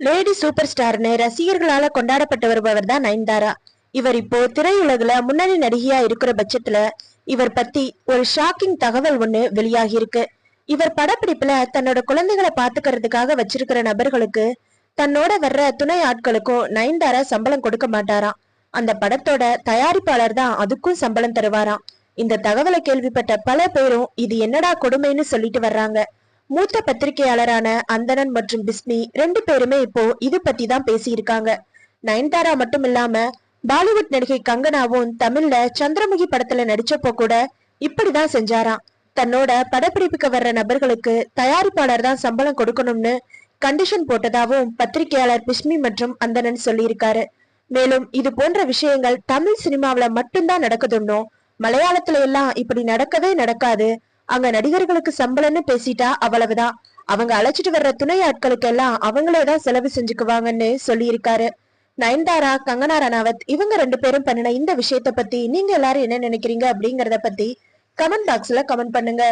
Lady super ஸ்டார்னு ரசிகர்களால கொண்டாடப்பட்டு வருபவர் தான் நயன்தாரா. இவர் இப்போ திரையுலகுல முன்னணி நடிகையா இருக்கிற பட்சத்துல இவர் பத்தி ஒரு ஷாக்கிங் தகவல் ஒண்ணு வெளியாகி இருக்கு. இவர் படப்பிடிப்புல தன்னோட குழந்தைகளை பாத்துக்கிறதுக்காக வச்சிருக்கிற நபர்களுக்கு தன்னோட வர்ற துணை ஆட்களுக்கும் நயன்தாரா சம்பளம் கொடுக்க மாட்டாராம். அந்த படத்தோட தயாரிப்பாளர் தான் அதுக்கும் சம்பளம் தருவாராம். இந்த தகவலை கேள்விப்பட்ட பல பேரும் இது என்னடா கொடுமைன்னு சொல்லிட்டு வர்றாங்க. மூத்த பத்திரிகையாளரான அந்தணன் மற்றும் பிஸ்மி ரெண்டு பேருமே இப்போ இது பத்தி தான் பேசியிருக்காங்க. நயன்தாரா மட்டும் இல்லாம பாலிவுட் நடிகை கங்கனாவும் தமிழ்ல சந்திரமுகி படத்துல நடிச்சப்போ கூட இப்படிதான் செஞ்சாராம். தன்னோட படப்பிடிப்புக்கு வர்ற நபர்களுக்கு தயாரிப்பாளர் தான் சம்பளம் கொடுக்கணும்னு கண்டிஷன் போட்டதாவும் பத்திரிகையாளர் பிஸ்மி மற்றும் அந்தணன் சொல்லியிருக்காரு. மேலும் இது போன்ற விஷயங்கள் தமிழ் சினிமாவில மட்டும்தான் நடக்குதுன்னோ, மலையாளத்துல எல்லாம் இப்படி நடக்கவே நடக்காது, அங்க நடிகர்களுக்கு சம்பளம்னு பேசிட்டா அவ்வளவுதான், அவங்க அழைச்சிட்டு வர்ற துணை ஆட்களுக்கு எல்லாம் அவங்களேதான் செலவு செஞ்சுக்குவாங்கன்னு சொல்லி இருக்காரு. நயன்தாரா, கங்கனா ரணாவத் இவங்க ரெண்டு பேரும் பண்ணின இந்த விஷயத்த பத்தி நீங்க எல்லாரும் என்ன நினைக்கிறீங்க அப்படிங்கறத பத்தி கமெண்ட் பாக்ஸ்ல கமெண்ட் பண்ணுங்க.